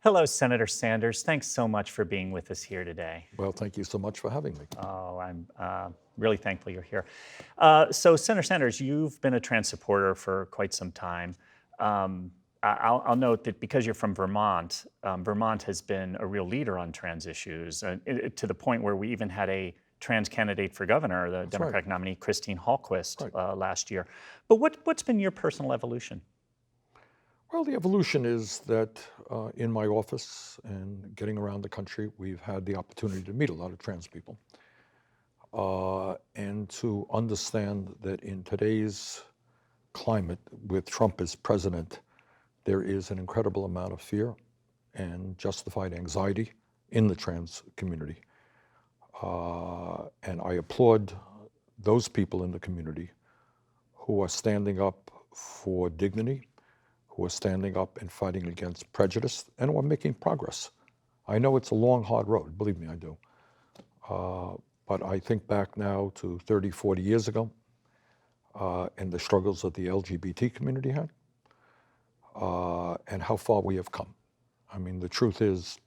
Hello, Senator Sanders. Thanks so much for being with us here today. Well, thank you so much for having me. Oh, I'm really thankful you're here. So, Senator Sanders, you've been a trans supporter for quite some time. I'll note that because you're from Vermont, Vermont has been a real leader on trans issues, to the point where we even had a trans candidate for governor, the Democratic nominee, Christine Hallquist, last year. But what's been your personal evolution? Well, the evolution is that in my office and getting around the country, we've had the opportunity to meet a lot of trans people and to understand that in today's climate, with Trump as president, there is an incredible amount of fear and justified anxiety in the trans community. And I applaud those people in the community who are standing up for dignity, who are standing up and fighting against prejudice, and who are making progress. I know it's a long, hard road, believe me, I do. But I think back now to 30, 40 years ago, and the struggles that the LGBT community had, and how far we have come. I mean, the truth is,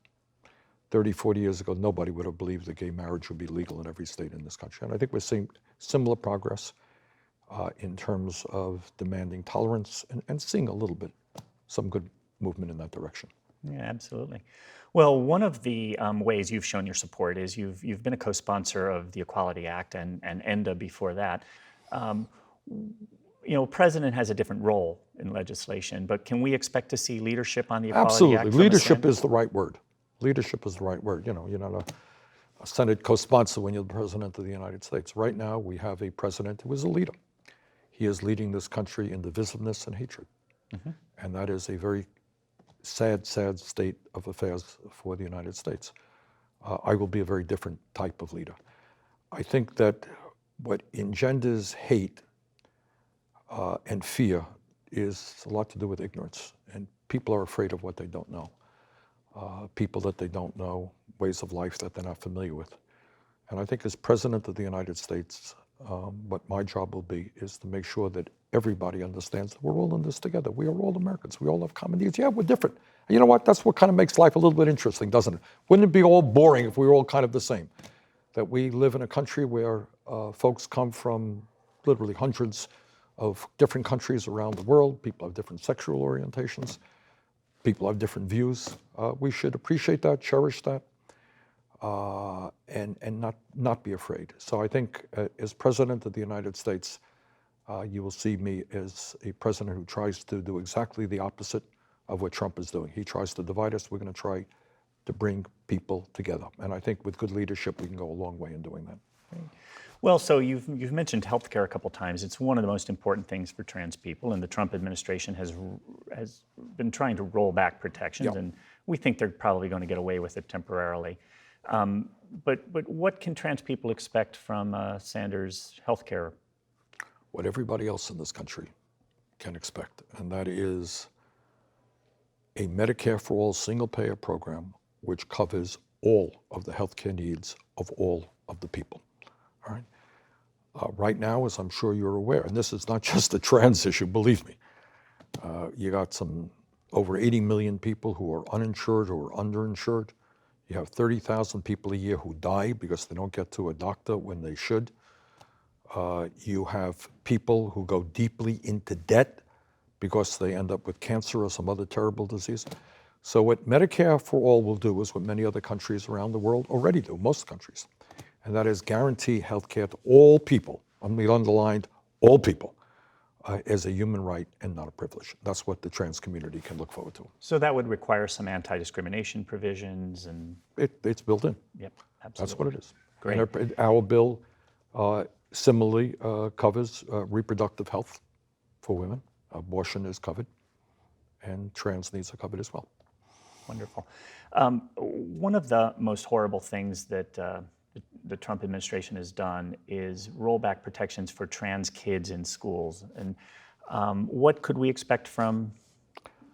30, 40 years ago, nobody would have believed that gay marriage would be legal in every state in this country. And I think we're seeing similar progress in terms of demanding tolerance and seeing a little bit, some good movement in that direction. Yeah, absolutely. Well, one of the ways you've shown your support is you've been a co-sponsor of the Equality Act and ENDA before that. You know, president has a different role in legislation, but can we expect to see leadership on the Equality Act? Absolutely. Leadership is the right word. Leadership is the right word. You know, you're not a Senate co-sponsor when you're the President of the United States. Right now, we have a president who is a leader. He is leading this country in divisiveness and hatred. Mm-hmm. And that is a very sad, sad state of affairs for the United States. I will be a very different type of leader. I think that what engenders hate and fear is a lot to do with ignorance. And people are afraid of what they don't know. People that they don't know, ways of life that they're not familiar with. And I think as President of the United States, what my job will be is to make sure that everybody understands that we're all in this together. We are all Americans. We all have common needs. Yeah, we're different. And you know what? That's what kind of makes life a little bit interesting, doesn't it? Wouldn't it be all boring if we were all kind of the same? That we live in a country where folks come from literally hundreds of different countries around the world. People have different sexual orientations. People have different views. We should appreciate that, cherish that, and not be afraid. So I think as President of the United States, you will see me as a president who tries to do exactly the opposite of what Trump is doing. He tries to divide us. We're going to try to bring people together. And I think with good leadership, we can go a long way in doing that. Great. Well, so you've mentioned healthcare a couple times. It's one of the most important things for trans people, and the Trump administration has been trying to roll back protections, and we think they're probably going to get away with it temporarily. But what can trans people expect from Sanders' healthcare? What everybody else in this country can expect, and that is a Medicare for All single-payer program which covers all of the healthcare needs of all of the people. All right. Right now, as I'm sure you're aware, and this is not just a trans issue, believe me, you got over 80 million people who are uninsured or underinsured. You have 30,000 people a year who die because they don't get to a doctor when they should. You have people who go deeply into debt because they end up with cancer or some other terrible disease. So what Medicare for All will do is what many other countries around the world already do, most countries, and that is guarantee health care to all people, underlined all people, as a human right and not a privilege. That's what the trans community can look forward to. So that would require some anti-discrimination provisions and... It's built in. Yep, absolutely. That's what it is. Great. And our bill similarly covers reproductive health for women. Abortion is covered, and trans needs are covered as well. Wonderful. One of the most horrible things that the Trump administration has done is roll back protections for trans kids in schools. And what could we expect from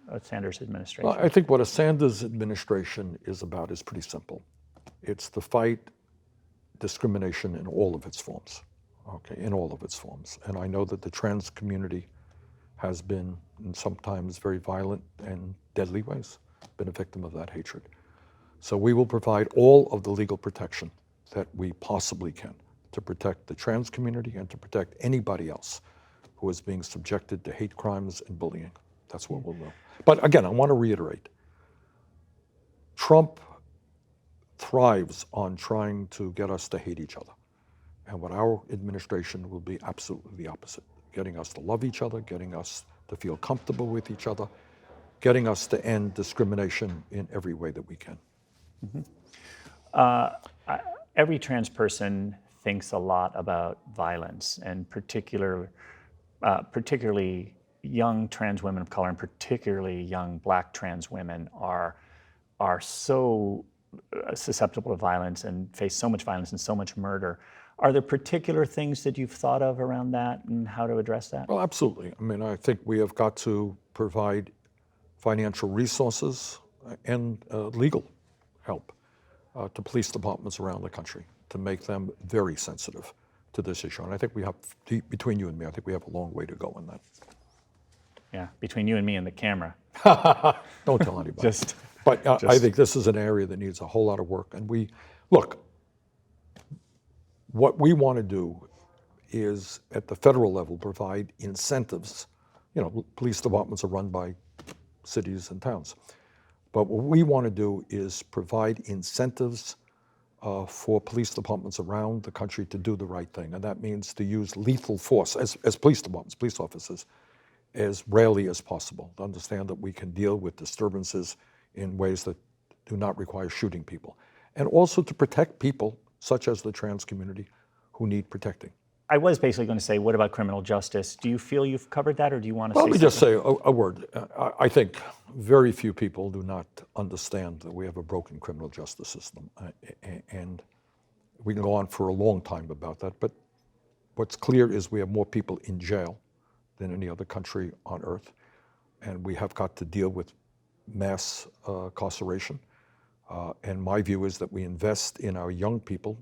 a Sanders administration? Well, I think what a Sanders administration is about is pretty simple. It's to fight discrimination in all of its forms, okay, in all of its forms. And I know that the trans community has been in sometimes very violent and deadly ways. been a victim of that hatred. So we will provide all of the legal protection that we possibly can to protect the trans community and to protect anybody else who is being subjected to hate crimes and bullying. That's what we'll do. But again, I want to reiterate, Trump thrives on trying to get us to hate each other. And what our administration will be absolutely the opposite, getting us to love each other, getting us to feel comfortable with each other, getting us to end discrimination in every way that we can. Every trans person thinks a lot about violence, and particularly young trans women of color, and particularly young Black trans women are so susceptible to violence and face so much violence and so much murder. Are there particular things that you've thought of around that and how to address that? Well, absolutely. I mean, I think we have got to provide financial resources and legal help to police departments around the country to make them very sensitive to this issue. And I think we have, between you and me, I think we have a long way to go in that. Yeah, between you and me and the camera. Don't tell anybody. But I Just- think this is an area that needs a whole lot of work. And look, what we want to do is at the federal level provide incentives. You know, police departments are run by cities and towns. But what we want to do is provide incentives for police departments around the country to do the right thing. And that means to use lethal force as police departments, police officers, as rarely as possible. To understand that we can deal with disturbances in ways that do not require shooting people. And also to protect people, such as the trans community, who need protecting. I was basically going to say, what about criminal justice? Do you feel you've covered that, or do you want to say Let me just something? say a word. I think very few people do not understand that we have a broken criminal justice system. And we can go on for a long time about that. But what's clear is we have more people in jail than any other country on earth. And we have got to deal with mass incarceration. And my view is that we invest in our young people,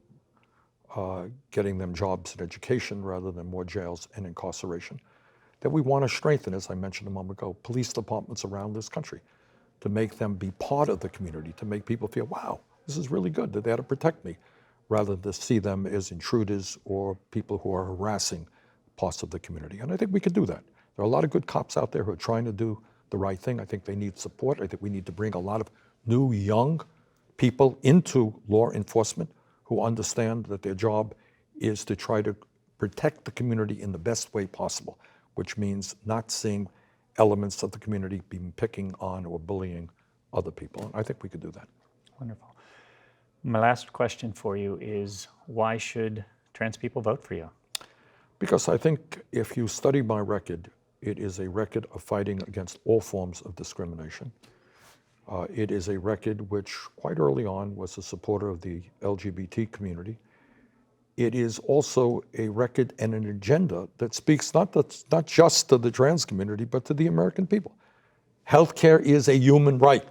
getting them jobs and education rather than more jails and incarceration. That we want to strengthen, as I mentioned a moment ago, police departments around this country to make them be part of the community, to make people feel, wow, this is really good, they're there to protect me, rather than to see them as intruders or people who are harassing parts of the community. And I think we could do that. There are a lot of good cops out there who are trying to do the right thing. I think they need support. I think we need to bring a lot of new, young people into law enforcement who understand that their job is to try to protect the community in the best way possible, which means not seeing elements of the community being picking on or bullying other people. And I think we could do that. Wonderful. My last question for you is, why should trans people vote for you? Because I think if you study my record, it is a record of fighting against all forms of discrimination. It is a record which quite early on was a supporter of the LGBT community. It is also a record and an agenda that speaks not just to the trans community, but to the American people. Healthcare is a human right,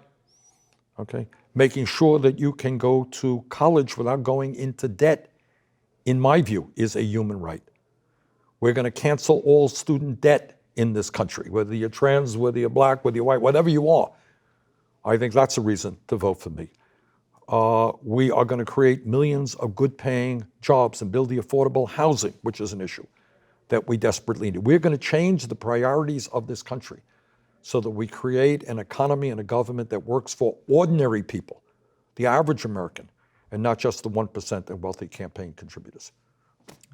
okay? Making sure that you can go to college without going into debt, in my view, is a human right. We're going to cancel all student debt in this country, whether you're trans, whether you're Black, whether you're white, whatever you are. I think that's a reason to vote for me. We are going to create millions of good-paying jobs and build the affordable housing, which is an issue that we desperately need. We're going to change the priorities of this country so that we create an economy and a government that works for ordinary people, the average American, and not just the 1% and wealthy campaign contributors.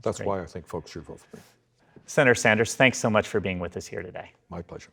That's great. why I think folks should vote for me. Senator Sanders, thanks so much for being with us here today. My pleasure.